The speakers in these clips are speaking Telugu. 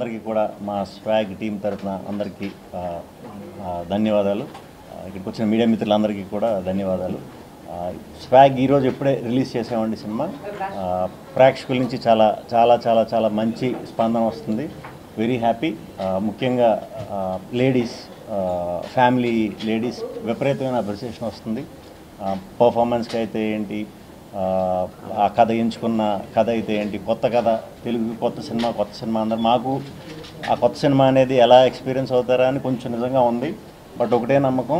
అందరికీ కూడా మా స్వాగ్ టీం తరఫున అందరికీ ధన్యవాదాలు. ఇక్కడికి వచ్చిన మీడియా మిత్రులందరికీ కూడా ధన్యవాదాలు. స్వాగ్ ఈరోజు ఎప్పుడే రిలీజ్ చేసామండి సినిమా. ప్రేక్షకుల నుంచి చాలా చాలా చాలా చాలా మంచి స్పందన వస్తుంది. Very happy. ముఖ్యంగా లేడీస్, ఫ్యామిలీ లేడీస్ విపరీతమైన అప్రిసియేషన్ వస్తుంది. పర్ఫార్మెన్స్కి అయితే ఏంటి, ఆ కథ ఎంచుకున్న కథ అయితే ఏంటి, కొత్త కథ, తెలుగు కొత్త సినిమా అందరు మాకు ఆ కొత్త సినిమా అనేది ఎలా ఎక్స్పీరియన్స్ అవుతారా అని కొంచెం నిజంగా ఉంది. బట్ ఒకటే నమ్మకం,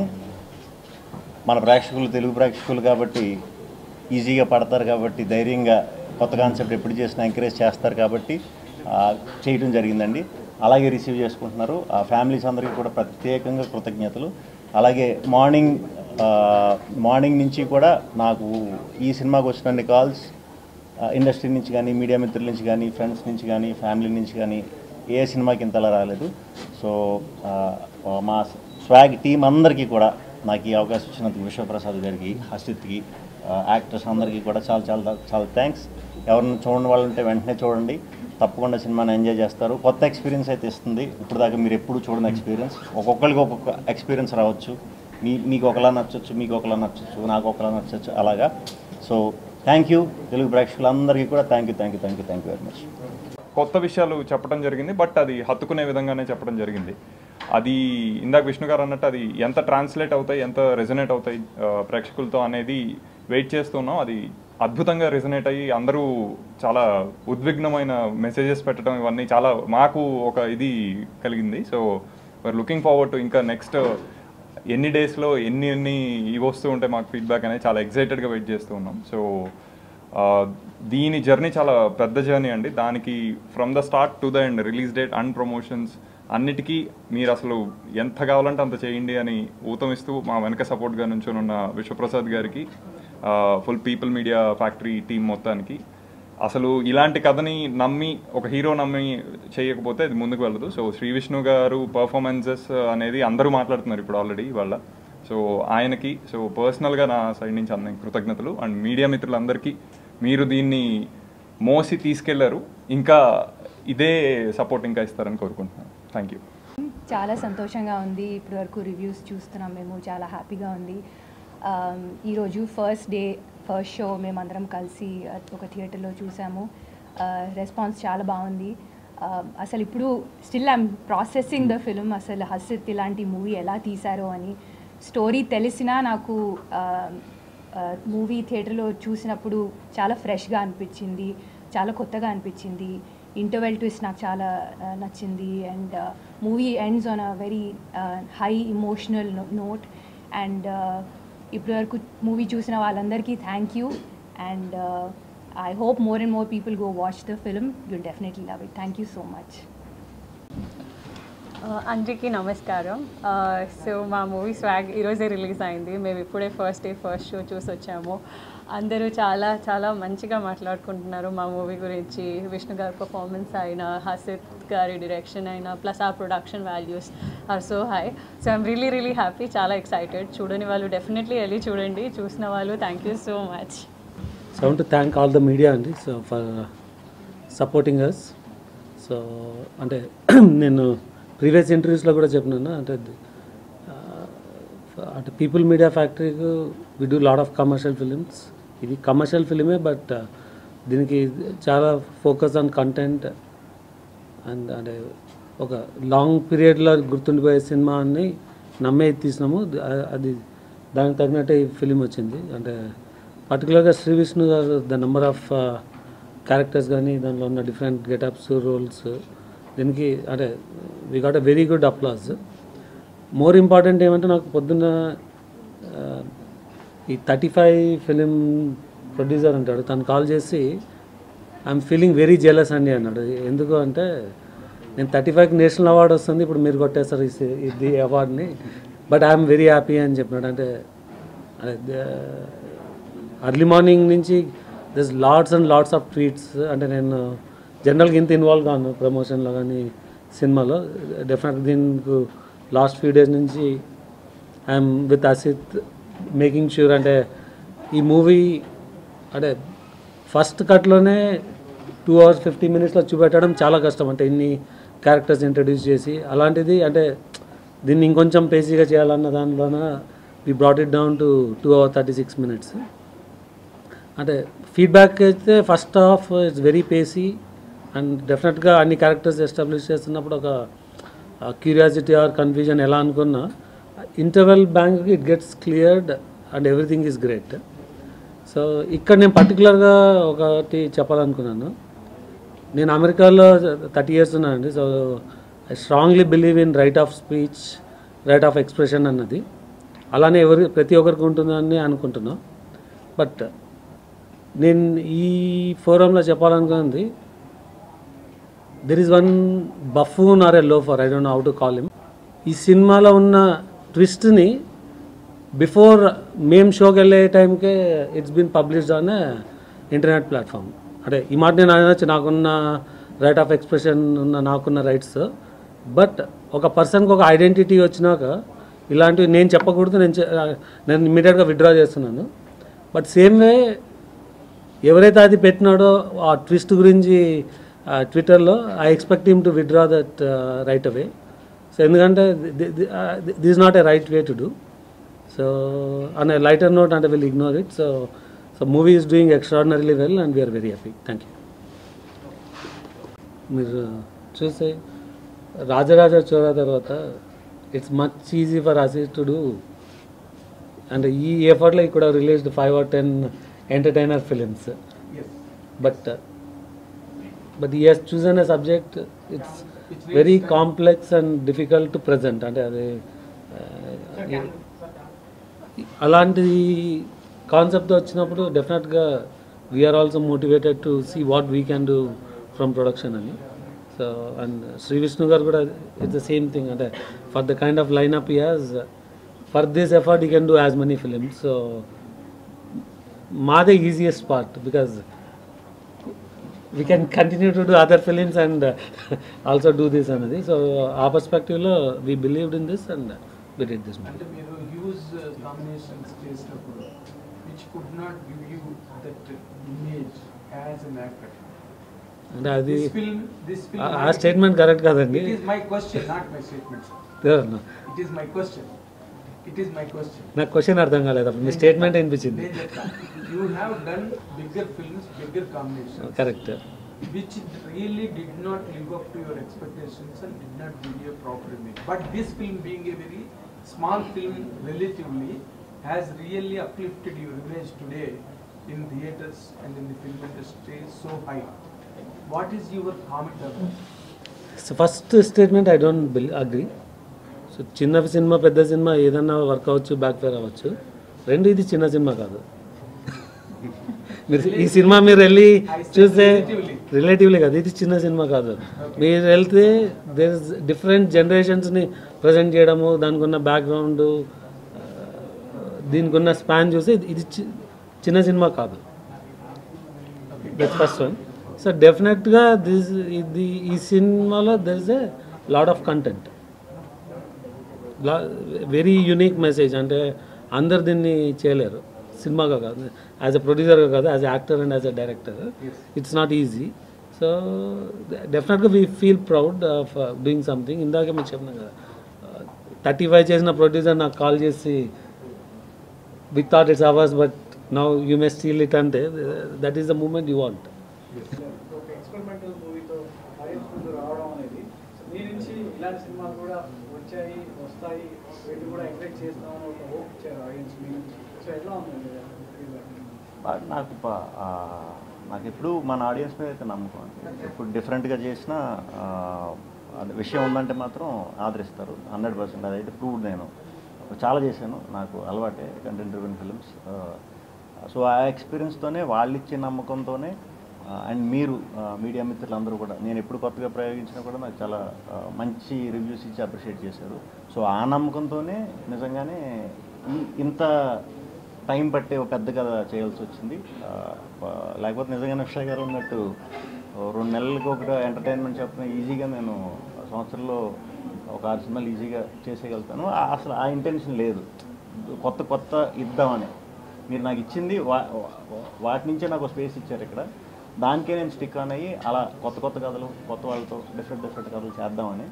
మన ప్రేక్షకులు తెలుగు ప్రేక్షకులు కాబట్టి ఈజీగా పడతారు, కాబట్టి ధైర్యంగా కొత్త కాన్సెప్ట్ ఎప్పుడు చేసినా ఎంకరేజ్ చేస్తారు కాబట్టి చేయడం జరిగిందండి. అలాగే రిసీవ్ చేసుకుంటున్నారు. ఆ ఫ్యామిలీస్ అందరికీ కూడా ప్రత్యేకంగా కృతజ్ఞతలు. అలాగే మార్నింగ్ నుంచి కూడా నాకు ఈ సినిమాకి వచ్చిన కాల్స్ ఇండస్ట్రీ నుంచి కానీ, మీడియా మిత్రుల నుంచి కానీ, ఫ్రెండ్స్ నుంచి కానీ, ఫ్యామిలీ నుంచి కానీ ఏ సినిమాకి ఇంతలా రాలేదు. సో మా స్వాగ్ టీం అందరికీ కూడా నాకు ఈ అవకాశం ఇచ్చినందుకు విశ్వప్రసాద్ గారికి, హసిత్కి, యాక్టర్స్ అందరికీ కూడా చాలా చాలా చాలా థ్యాంక్స్. ఎవరిని చూడని వాళ్ళు ఉంటే వెంటనే చూడండి, తప్పకుండా సినిమాని ఎంజాయ్ చేస్తారు. కొత్త ఎక్స్పీరియన్స్ అయితే ఇస్తుంది. ఇప్పుడు దాకా మీరు ఎప్పుడు చూడని ఎక్స్పీరియన్స్. ఒక్కొక్కరికి ఒక్కొక్క ఎక్స్పీరియన్స్ రావచ్చు. మీకు ఒకలా నచ్చచ్చు, మీకు ఒకలా నచ్చచ్చు, నాకు ఒకలా నచ్చచ్చు, అలాగా. సో థ్యాంక్ యూ తెలుగు ప్రేక్షకులందరికీ కూడా థ్యాంక్ యూ వెరీ మచ్. కొత్త విషయాలు చెప్పడం జరిగింది, బట్ అది హత్తుకునే విధంగానే చెప్పడం జరిగింది. అది ఇందాక విష్ణు గారు అన్నట్టు అది ఎంత ట్రాన్స్లేట్ అవుతాయి, ఎంత రెజొనేట్ అవుతాయి ప్రేక్షకులతో అనేది వెయిట్ చేస్తున్నాం. అది అద్భుతంగా రెజొనేట్ అయ్యి అందరూ చాలా ఉద్విగ్నమైన మెసేజెస్ పెట్టడం, ఇవన్నీ చాలా మాకు ఒక ఇది కలిగింది. So we're looking forward to ఇంకా నెక్స్ట్ ఎన్ని డేస్లో ఎన్ని ఇవి వస్తూ ఉంటాయి మాకు ఫీడ్బ్యాక్ అనేది చాలా ఎక్సైటెడ్గా వెయిట్ చేస్తూ ఉన్నాం. సో దీని జర్నీ చాలా పెద్ద జర్నీ అండి. దానికి from the start to the end, release date and promotions అన్నిటికీ మీరు అసలు ఎంత కావాలంటే అంత చేయండి అని ఊతమిస్తూ మా వెనక సపోర్ట్గా నుంచొని ఉన్న విశ్వప్రసాద్ గారికి, full people media factory team మొత్తానికి, అసలు ఇలాంటి కథని నమ్మి ఒక హీరో నమ్మి చేయకపోతే అది ముందుకు వెళ్ళదు. సో శ్రీ విష్ణు గారు పర్ఫార్మెన్సెస్ అనేది అందరూ మాట్లాడుతున్నారు ఇప్పుడు ఆల్రెడీ ఇవాళ. సో ఆయనకి, సో పర్సనల్గా నా సైడ్ నుంచి అందరికి కృతజ్ఞతలు. అండ్ మీడియా మిత్రులందరికీ మీరు దీన్ని మోసి తీసుకెళ్లారు, ఇంకా ఇదే సపోర్ట్ ఇంకా ఇస్తారని కోరుకుంటున్నాను. Thank you. చాలా సంతోషంగా ఉంది. ఇప్పటి వరకు రివ్యూస్ చూస్తున్నాం మేము, చాలా హ్యాపీగా ఉంది. ఈరోజు ఫస్ట్ షో మేమందరం కలిసి ఒక థియేటర్లో చూసాము. రెస్పాన్స్ చాలా బాగుంది. అసలు ఇప్పుడు still I'm processing the film. అసలు హసిత్ ఇలాంటి మూవీ ఎలా తీశారో అని. స్టోరీ తెలిసినా నాకు మూవీ థియేటర్లో చూసినప్పుడు చాలా ఫ్రెష్గా అనిపించింది, చాలా కొత్తగా అనిపించింది. ఇంటర్వెల్ ట్విస్ట్ నాకు చాలా నచ్చింది. And movie ends on a very high emotional note. And ఇప్పటి వరకు మూవీ చూసిన వాళ్ళందరికీ thank you. And I hope more and more people go watch the film. You'll definitely love it. Thank you so much. అందరికీ నమస్కారం. సో మా మూవీ స్వాగ్ ఈరోజే రిలీజ్ అయింది. మేము ఇప్పుడే ఫస్ట్ షో చూసి వచ్చాము. అందరూ చాలా చాలా మంచిగా మాట్లాడుకుంటున్నారు మా మూవీ గురించి. విష్ణు గారి పర్ఫార్మెన్స్ అయినా, హసిత్ గారి డైరెక్షన్ అయినా, ప్లస్ ఆ production values are so high. So I'm really happy, చాలా ఎక్సైటెడ్. చూడని వాళ్ళు డెఫినెట్లీ వెళ్ళి చూడండి, చూసిన వాళ్ళు thank you so much. So I want to thank all the media అండి, so for supporting us. So అంటే నేను ప్రీవియస్ ఇంటర్వ్యూస్లో కూడా చెప్పినాను, అంటే పీపుల్ మీడియా ఫ్యాక్టరీకి we do lot of commercial films. ఇది కమర్షియల్ ఫిలిమే, బట్ దీనికి చాలా ఫోకస్ ఆన్ కంటెంట్ అండ్ అంటే ఒక లాంగ్ పీరియడ్లో గుర్తుండిపోయే సినిమా అని నమ్మే తీసినాము. అది దానికి తగినట్టే ఈ ఫిలిం వచ్చింది. అంటే పర్టికులర్గా శ్రీ విష్ణు గారు ద నెంబర్ ఆఫ్ క్యారెక్టర్స్ కానీ, దాంట్లో ఉన్న డిఫరెంట్ గెటప్స్, రోల్స్, దీనికి అంటే we got a very good applause. More important ఏమంటే నాకు పొద్దున్న ఈ 35 ఫిలిం ప్రొడ్యూసర్ అంటాడు, తను కాల్ చేసి ఐఎమ్ ఫీలింగ్ వెరీ జెలస్ అండి అన్నాడు. ఎందుకు అంటే నేను 35కి నేషనల్ అవార్డు వస్తుంది, ఇప్పుడు మీరు కొట్టేస్తారు ఇది అవార్డుని, బట్ ఐఎమ్ వెరీ హ్యాపీ అని చెప్పినాడు. అంటే అర్లీ మార్నింగ్ నుంచి this lots and lots of tweets. అంటే నేను జనరల్గా ఇంత ఇన్వాల్వ్ కాను ప్రమోషన్లో కానీ సినిమాలో. డెఫినెట్గా దీనికి లాస్ట్ ఫ్యూ డేస్ నుంచి I'm with Asit making sure. అంటే ఈ మూవీ అంటే ఫస్ట్ కట్లోనే 2 hours 50 minutes చూపెట్టడం చాలా కష్టం. అంటే ఇన్ని క్యారెక్టర్స్ ఇంట్రడ్యూస్ చేసి అలాంటిది అంటే దీన్ని ఇంకొంచెం పేసీగా చేయాలన్న దానిలోన we brought it down to 2 hours 36 minutes. అంటే ఫీడ్బ్యాక్ అయితే first half it's very pacy and డెఫినెట్గా అన్ని క్యారెక్టర్స్ ఎస్టాబ్లిష్ చేస్తున్నప్పుడు ఒక క్యూరియాసిటీ ఆర్ కన్ఫ్యూజన్ ఎలా అనుకున్నా interval bank it gets cleared and everything is great. So ఇక్కడ నేను పర్టికులర్గా ఒకటి చెప్పాలనుకున్నాను. నేను అమెరికాలో 30 years ఉన్నానండి. So I strongly believe in right of speech, right of expression అన్నది. అలానే ప్రతి ఒక్కరికి ఉంటుందని అనుకుంటున్నాను. బట్ నేను ఈ ఫోరంలో చెప్పాలనుకున్నది there is one buffoon or a loafer, I don't know how to call him. ఈ సినిమాలో ఉన్న ట్విస్ట్ని బిఫోర్ మేము షోకి వెళ్ళే టైంకే it's been published on internet platform. అంటే ఈ మాట నేను అనొచ్చు, నాకున్న రైట్ ఆఫ్ ఎక్స్ప్రెషన్ ఉన్న నాకున్న రైట్స్. బట్ ఒక పర్సన్కి ఒక ఐడెంటిటీ వచ్చినాక ఇలాంటివి నేను చెప్పకూడదు, నేను ఇమ్మీడియట్గా విత్డ్రా చేస్తున్నాను. బట్ సేమ్ వే ఎవరైతే అది పెట్టినాడో ఆ ట్విస్ట్ గురించి ట్విట్టర్లో I expect him to withdraw that right away. So ఎందుకంటే this not a right way to do. So on a lighter note అంటే will ignore it. So movie is doing extraordinarily well and we are very happy. Thank you. మీరు చూస్తే రాజరాజ చోరా తర్వాత it's much easy for us is to do. అంటే ఈ ఎఫర్ట్లో ఇక్కడ released 5 or 10 entertainer films. But he has chosen a subject, it's very complex and difficult to present. అంటే అది అలాంటి కాన్సెప్ట్ వచ్చినప్పుడు డెఫినెట్గా we are also motivated to see what we can do from production అని. సో అండ్ శ్రీ విష్ణు గారు కూడా ఇట్స్ ద సేమ్ థింగ్. అంటే for the kind of line up he has, for this effort he can do as many films. So మాదే easiest part because we can continue to do other films and also do this another. So our perspective lo we believed in this and we did this movie. And meeru use combinations chesinapudu which could not give you that image as an actor. And adi this film a statement correct kadandi. It is my question, not my statement, sir. No. It is my question. నా క్వశ్చన్ అర్థం కాలేదు. అప్పుడు మీ స్టేట్మెంట్ అనిపించింది. You have done bigger films, bigger combinations. Correct. Which really did not live up to your expectations and did not give you a proper image. But this film, being a very small film relatively, has really uplifted your image today in theatres and in the film industry so high. What is your comment on that? So first statement I don't agree. So చిన్న సినిమా పెద్ద సినిమా ఏదన్నా వర్క్ అవ్వచ్చు, బ్యాక్ ఫైర్ అవ్వచ్చు. రెండు ఇది చిన్న సినిమా కాదు. మీరు ఈ సినిమా మీరు వెళ్ళి చూస్తే రిలేటివ్లీ కాదు, ఇది చిన్న సినిమా కాదు. మీరు వెళ్తే దేర్ ఇస్ డిఫరెంట్ జనరేషన్స్ని ప్రజెంట్ చేయడము, దానికి ఉన్న బ్యాక్గ్రౌండ్, దీనికి ఉన్న స్పాన్ చూస్తే ఇది చిన్న సినిమా కాదు. That's first one. సో డెఫినెట్గా ఈ సినిమాలో there is a lot of content, very unique message. అంటే అందరు దీన్ని చేయలేరు, సినిమాగా కాదు, యాజ్ ఎ ప్రొడ్యూసర్గా కాదు, as a actor and as a director it's not easy. So డెఫినెట్గా we feel proud of doing something. ఇందాకే మీకు చెప్పినా కదా, 35 చేసిన ప్రొడ్యూసర్ నాకు కాల్ చేసి we thought it's ours but now you may steal it అంటే that is the moment you want. Experimental మూవీతో ఆడియన్స్ ముందు రావడం అనేది మీ నుంచి ఇలాంటి సినిమాలు కూడా వస్తాయి వీళ్ళు కూడా ఎంకరేజ్ చేస్తామని ఒక హోప్ ఇచ్చారు ఆడియన్స్ మీ నుంచి. సో ఎట్లా ఉందండి నాకు ఎప్పుడు మన ఆడియన్స్ మీద అయితే నమ్మకం. ఇప్పుడు డిఫరెంట్గా చేసిన విషయం ఉందంటే మాత్రం ఆదరిస్తారు 100%. అదైతే ప్రూవ్డ్. నేను చాలా చేశాను, నాకు అలవాటే కంటెంట్ డ్రివెన్ ఫిల్మ్స్. సో ఆ ఎక్స్పీరియన్స్తోనే వాళ్ళు ఇచ్చే నమ్మకంతోనే అండ్ మీరు మీడియా మిత్రులందరూ కూడా నేను ఎప్పుడు కొత్తగా ప్రయోగించినా కూడా నాకు చాలా మంచి రివ్యూస్ ఇచ్చి అప్రిషియేట్ చేశారు. సో ఆ నమ్మకంతోనే నిజంగానే ఇంత టైం పట్టే ఒక పెద్ద కథ చేయాల్సి వచ్చింది. లేకపోతే నిజంగానే అక్షయ్ గారు ఉన్నట్టు 2 నెలలకు ఒకటి ఎంటర్టైన్మెంట్ చెప్పిన ఈజీగా నేను సంవత్సరంలో ఒక 6 సినిమాలు ఈజీగా చేసేయగలుగుతాను. అసలు ఆ ఇంటెన్షన్ లేదు, కొత్త ఇద్దామని. మీరు నాకు ఇచ్చింది వాటి నుంచే నాకు స్పేస్ ఇచ్చారు ఇక్కడ. దానికే నేను స్టిక్ ఆన్ అయ్యి అలా కొత్త కొత్త కథలు కొత్త వాళ్ళతో డిఫరెంట్ కథలు చేద్దామని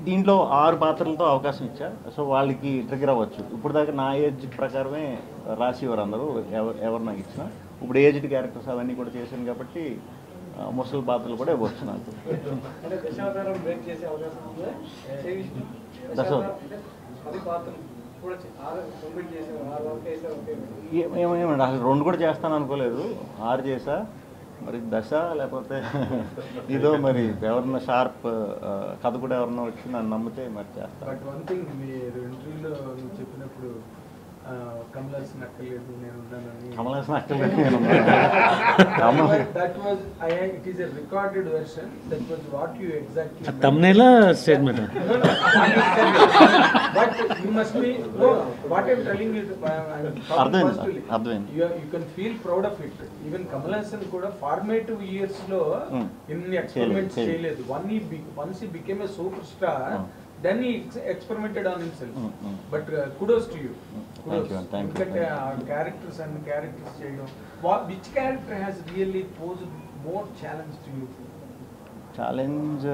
దీంట్లో 6 పాత్రలతో అవకాశం ఇచ్చా. సో వాళ్ళకి ట్రిగర్ అవ్వచ్చు. ఇప్పుడు దాకా నా ఏజ్ ప్రకారమే రాసేవారు అందరూ ఎవరు నాకు ఇచ్చినా. ఇప్పుడు ఏజ్డ్ క్యారెక్టర్స్ అవన్నీ కూడా చేశాను కాబట్టి ముసలి పాత్రలు కూడా ఇవ్వచ్చు నాకు. ఏమండి అసలు 2 కూడా చేస్తాను అనుకోలేదు, 6 చేసా. మరి దశ లేకపోతే ఇదో మరి ఎవరన్నా షార్ప్ కథ కూడా ఎవరన్నా వచ్చి నన్ను నమ్మితే మరి చేస్తాను. బట్ వన్ థింగ్ మీరు ఇంటర్వ్యూలో చెప్పినప్పుడు కమల్ హాసన్ అక్కర్లేదు నేను ఉన్నానని. కమల్ హాసన్ అక్కర్లేదు నేను that was it is a recorded version. That was what you exactly తమ్నేలా statement. But you must be what I am telling you అర్థమైంది. You can feel proud of it. Even Kamal Haasan కూడా ఫార్మేటివ్ ఇయర్స్ లో ఇన్ని ఎక్స్పెరిమెంట్స్ చేయలేదు. Once he became a super star then he experimented on himself. But kudos to you. Thank you. Because characters cheyadam, which character has really posed more challenge to you? Challenge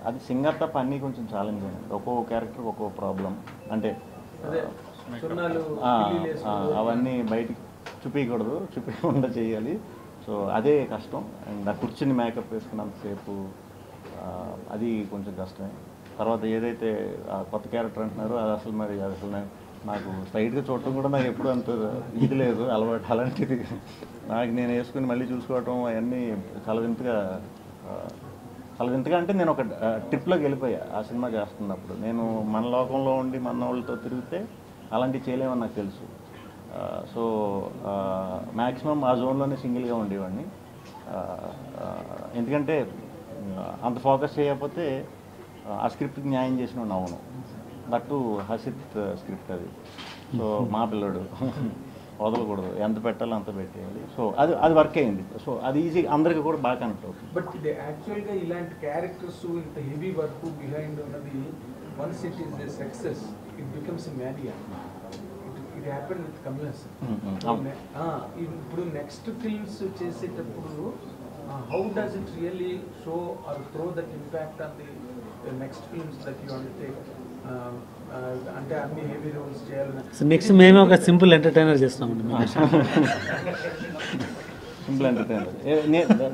అది సింగర్ తప్ప అన్నీ కొంచెం ఛాలెంజ్ అండి. ఒక్కో క్యారెక్టర్ ఒక్కో ప్రాబ్లం. అంటే అవన్నీ బయటికి చూపించకుండా చేయాలి. సో అదే కష్టం. అండ్ ఆ కూర్చుని మేకప్ వేసుకున్నంతసేపు అది కొంచెం కష్టమే. తర్వాత ఏదైతే కొత్త క్యారెక్టర్ అంటున్నారో అది అసలు నాకు స్ట్రైట్గా చూడటం కూడా నాకు ఎప్పుడు అంత ఇది లేదు అలవాటు. అలాంటిది నాకు నేను వేసుకుని మళ్ళీ చూసుకోవటం అవన్నీ చాలా వింతగా అంటే నేను ఒక ట్రిప్లోకి వెళ్ళిపోయా ఆ సినిమా చేస్తున్నప్పుడు. నేను మన లోకంలో ఉండి మన వాళ్ళతో తిరిగితే అలాంటివి చేయలేమని నాకు తెలుసు. సో మ్యాక్సిమం ఆ జోన్లోనే సింగిల్గా ఉండేవాడిని. ఎందుకంటే అంత ఫోకస్ చేయకపోతే ఆ స్క్రిప్ట్కి న్యాయం చేసిన అవును. దట్టు హసిత్ స్క్రిప్ట్ అది. సో మా పిల్లడు వదలకూడదు, ఎంత పెట్టాలో అంత పెట్టేయాలి. సో అది వర్క్ అయింది. సో అది ఈజీ అందరికీ కూడా బాగా కనెక్ట్ అవుతుంది. బట్ ఇది యాక్చువల్గా ఇలాంటి క్యారెక్టర్స్ ఇంత హెవీ వర్క్ బిహైండ్ ఉన్నది once it is a success it becomes a mania. It happen with Kamal Haasan. ఇప్పుడు నెక్స్ట్ ఫిల్మ్స్ చేసేటప్పుడు how does it really show or throw that impact on the next films that you undertake? అంటే అన్ని హెవీ రోల్స్ చేయాలని. నెక్స్ట్ మేమే ఒక సింపుల్ ఎంటర్టైనర్ చేస్తామండి. Simple entertainer.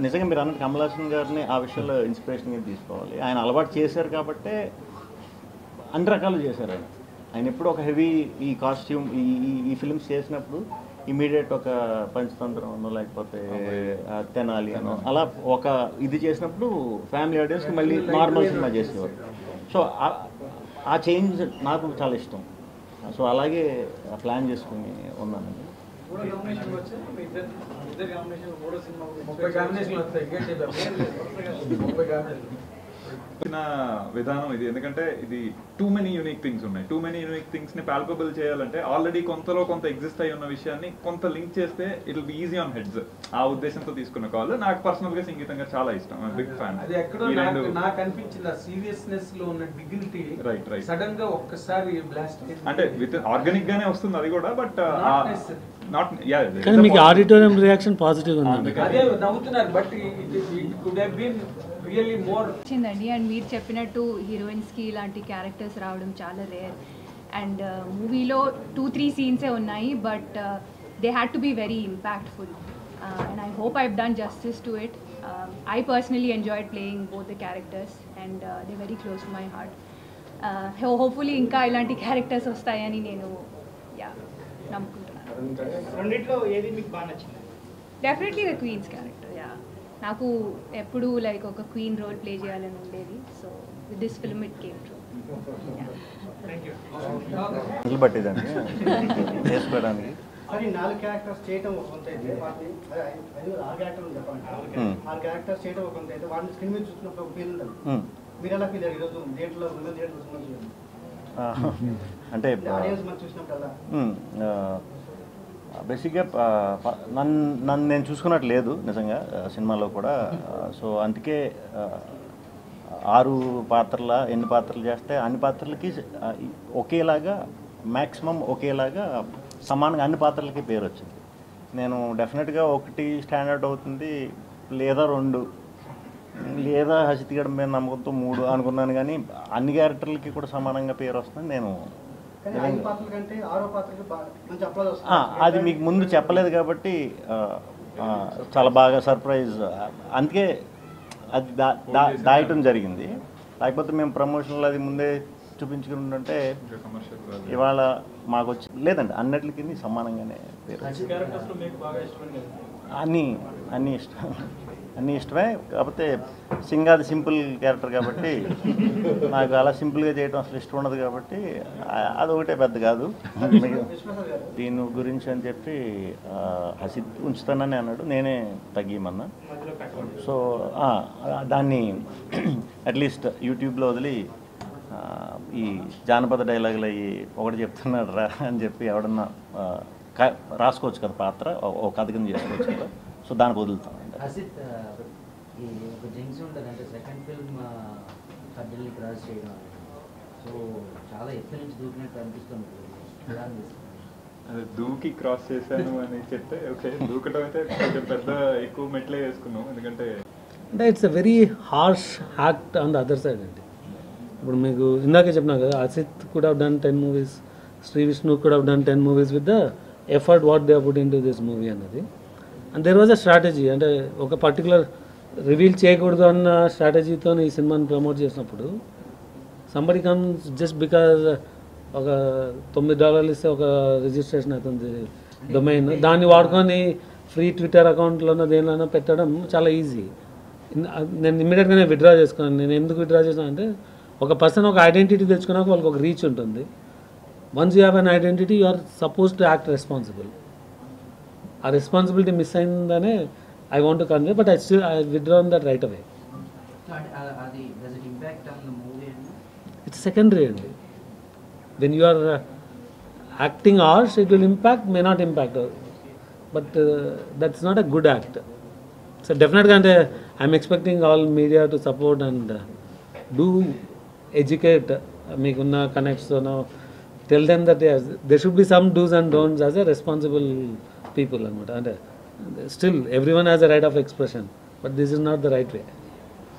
నిజంగా మీరు అన్నట్టు కమల్ హాసన్ గారిని ఆ విషయంలో ఇన్స్పిరేషన్గా తీసుకోవాలి. ఆయన అలవాటు చేశారు కాబట్టే అన్ని రకాలు చేశారు. ఆయన ఎప్పుడు ఒక హెవీ ఈ కాస్ట్యూమ్ ఈ ఫిల్మ్స్ చేసినప్పుడు ఇమీడియట్ ఒక పంచతంత్రం అనో లేకపోతే తెనాలి అనో అలా ఒక ఇది చేసినప్పుడు ఫ్యామిలీ ఆడియన్స్కి మళ్ళీ నార్మల్ సినిమా చేసేవారు. సో ఆ చేంజ్ నాకు చాలా ఇష్టం. సో అలాగే ప్లాన్ చేసుకుని ఉన్నానండి. 30 కాంబినేషన్లు వస్తాయి. విధానం ఇది. ఎందుకంటే ఇది టూ మెనీ యూనిక్ థింగ్స్ ఉన్నాయి. టూ మెనీ యూనిక్ థింగ్స్ ని పాల్పబుల్ చేయాలంటే ఆల్రెడీ కొంతలో కొంత ఎగ్జిస్ట్ అయి ఉన్న విషయాన్ని కొంత లింక్ చేస్తే it will be easy on heads. ఆ ఉద్దేశంతో తీసుకున్న కాల్. నాకు పర్సనల్ గా సంగీతంగా చాలా ఇష్టం. Big fan. అది ఎక్కడో నాకు అనిపించింది ఆ సీరియస్నెస్ లో ఉన్న డిగ్నిటీ రైట్ సడన్ గా ఒక్కసారి బ్లాస్ట్ అంటే విత్ ఆర్గానిక్ గానే వస్తుంది అది కూడా. బట్ నాట్ కానీ మీకు ఆడిటోరియం రియాక్షన్ పాజిటివ్ ఉంది. అదే నవ్వుతున్నారు. But it could have been really more వచ్చిందండి. అండ్ మీరు చెప్పినట్టు హీరోయిన్స్కి ఇలాంటి క్యారెక్టర్స్ రావడం చాలా రేర్. అండ్ మూవీలో 2-3 సీన్సే ఉన్నాయి, but they had to be very impactful. And I hope I have done justice to it. I personally enjoyed playing both the characters and they very close to my heart. Hopefully ఇంకా ఇలాంటి క్యారెక్టర్స్ వస్తాయని నేను నమ్ముకుంటున్నాను. Definitely the queen's character. నాకు ఎప్పుడు లైక్ ఒక క్వీన్ రోల్ ప్లే చేయాలని ఉండేది. So with this film it came true. బట్టిదండి చేసుకోవడానికి. మరి 4 క్యారెక్టర్స్ చేయటం ఒక కొంత అయితే వాటిని 6 క్యారెక్టర్లు చెప్పండి. 6 క్యారెక్టర్స్ చేయటం ఒక కొంత అయితే వాటిని స్క్రీన్ మీద చూసినప్పుడు ఒక ఫీల్ ఉంటుంది. మీరు ఎలా ఫీల్ అయ్యారు ఈరోజు థియేటర్లో అంటే ఆడియన్స్ మనం చూసినప్పుడల్లా? బేసిక్గా నన్ను నేను చూసుకున్నట్టు లేదు నిజంగా సినిమాలో కూడా. సో అందుకే 6 పాత్రల ఎన్ని పాత్రలు చేస్తే అన్ని పాత్రలకి ఒకేలాగా మ్యాక్సిమం ఒకేలాగా సమానంగా అన్ని పాత్రలకి పేరు వచ్చింది. నేను డెఫినెట్గా ఒకటి స్టాండర్డ్ అవుతుంది, లేదా 2, లేదా హసిత్ గడ మీద నమ్మకంతో 3 అనుకున్నాను. కానీ అన్ని క్యారెక్టర్లకి కూడా సమానంగా పేరు వస్తుంది. నేను కానీ 5 పాత్రల కంటే 6వ పాత్రకి మంచి అప్లాజ్ వస్తుంది. అది మీకు ముందు చెప్పలేదు కాబట్టి చాలా బాగా సర్ప్రైజ్. అందుకే అది దాయటం జరిగింది. లేకపోతే మేము ప్రమోషన్లు అది ముందే చూపించుకుంటుంటే ఇవాళ మాకు వచ్చి లేదండి, అన్నిటికి సమానంగానే పేరు. అన్నీ ఇష్టమే. కాకపోతే సింగ్ అది సింపుల్ క్యారెక్టర్ కాబట్టి నాకు అలా సింపుల్గా చేయడం అసలు ఇష్టం ఉండదు. కాబట్టి అది ఒకటే పెద్ద కాదు. దీని గురించి అని చెప్పి హసిత్ ఉంచుతానని అన్నాడు, నేనే తగ్గిమన్నా. సో దాన్ని అట్లీస్ట్ యూట్యూబ్లో వదిలి ఈ జానపద డైలాగులు అయ్యి ఒకటి చెప్తున్నాడు రా అని చెప్పి ఎవడన్నా రాసుకోవచ్చు కదా, పాత్ర ఒక కథ కింద చేసుకోవచ్చు కదా. సో దానికి వదులుతాం. హసిత్ ఈ ఒక జింక్స్ ఉంటుంది అంటే సెకండ్ ఫిల్మ్ హద్దుల్ని క్రాస్ చేయడం, సో చాలా ఎత్తు నుంచి దూకినట్టు అనిపిస్తుంది. అదే దూకి క్రాస్ చేశాను అని చెప్తే ఓకే, దూకటం అయితే కొంచెం పెద్ద ఎక్కువ మెట్లే వేసుకున్నాం. ఎందుకంటే it's a very harsh act on the other side అండి. ఇప్పుడు మీకు ఇందాకే చెప్పినా కదా, Hasith could have done 10 movies, Sree Vishnu could have done 10 movies with the effort what they put in to this movie అన్నది. And there was a strategy, అంటే ఒక పర్టికులర్ రివీల్ చేయకూడదు అన్న స్ట్రాటజీతో ఈ సినిమాని ప్రమోట్ చేసినప్పుడు సంబడి కమ్స్ జస్ట్ బికాజ్ ఒక $9 ఇస్తే ఒక రిజిస్ట్రేషన్ అవుతుంది డొమైన్, దాన్ని వాడుకొని ఫ్రీ ట్విట్టర్ అకౌంట్లోనో దేనిలోనో పెట్టడం చాలా ఈజీ. నేను ఇమ్మీడియట్గానే విత్డ్రా చేసుకున్నాను. నేను ఎందుకు విత్డ్రా చేశాను అంటే, ఒక పర్సన్ ఒక ఐడెంటిటీ తెచ్చుకున్నాక వాళ్ళకి ఒక రీచ్ ఉంటుంది. Once you have an identity you are suppose to act responsible. ఆ రెస్పాన్సిబిలిటీ మిస్ అయిందనే I want to convey, but I withdrawn that right away. It's secondary అండి. When you are acting ours it will impact, may not impact, but that's not a good act. So డెఫినెట్గా అంటే I'm expecting all media to support and do educate మీకున్న కనెక్ట్స్తోనో tell them that there should be some do's and don'ts as a responsible people అనమాట. అంటే still every one has a right of expression, but this is not the right way.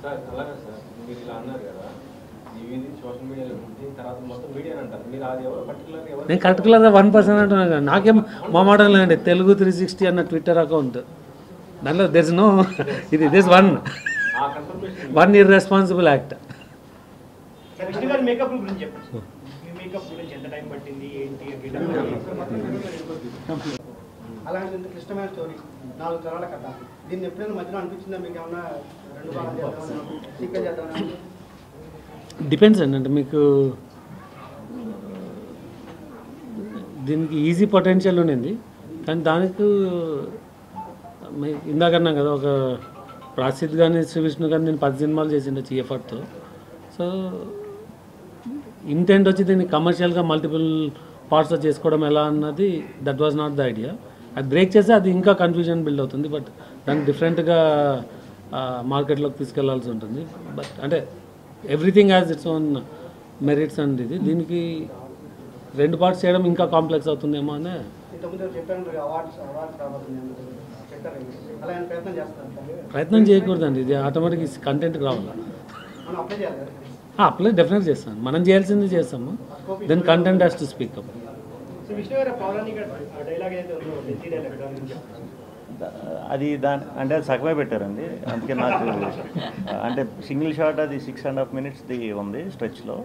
Sir అలాగే సార్, మీరు ఇలా అన్నారు కదా, ఇది సోషల్ మీడియాలో దీని తర్వాత మొత్తం మీడియా అంటారు. మీరు అది ఎవరు పర్టికులర్గా ఎవరు? నేను పర్టికులర్గా 1% అంటున్నాను కదా, నాకేం మా మాట లేదండి. తెలుగు 360 అన్న ట్విట్టర్ అకౌంట్, దానిలో దెర్ ఇస్ నో ఇది this one irresponsible act. Vishnu గారి మేకప్ గురించి చెప్పండి. మీ మేకప్ గురించి ఎంత టైం పట్టింది, ఏంటి? అలాంటి ఇంత క్లిష్టమైన స్టోరీ, 4 తరాల కథ. దీన్ని ఎప్పుడైనా మధ్యలో అనిపించిందా మీకు? ఏమన్నా 2 భాగాలు చేద్దాం, సీక్వెల్ చేద్దాం? డిపెండ్స్ అండి. అంటే మీకు దీనికి ఈజీ పొటెన్షియల్ ఉండింది, కానీ దానికి ఇందాకన్నా కదా, ఒక ప్రాసిద్ కానీ శ్రీ విష్ణు కానీ నేను 10 సినిమాలు చేసిండే ఎఫర్ట్తో. సో ఇంటెంట్ వచ్చి దీన్ని కమర్షియల్గా మల్టిపుల్ పార్ట్స్లో చేసుకోవడం ఎలా అన్నది that was not the idea. అది బ్రేక్ చేస్తే అది ఇంకా కన్ఫ్యూజన్ బిల్డ్ అవుతుంది. బట్ దాన్ని డిఫరెంట్గా మార్కెట్లోకి తీసుకెళ్లాల్సి ఉంటుంది. బట్ అంటే everything has its own merits and దీనికి 2 పార్ట్స్ చేయడం ఇంకా కాంప్లెక్స్ అవుతుందేమో అని. ప్రయత్నం చేయకూడదండి, ఇది ఆటోమేటిక్ కంటెంట్కి రావాలి. అప్లై డెఫినెట్ చేస్తాను, మనం చేయాల్సింది చేస్తాము. Then content has to speak up. అది అంటే అది సగమే పెట్టారండి. అందుకే నాకు అంటే సింగిల్ షాట్ అది 6.5 minutesది ఉంది స్ట్రెచ్లో.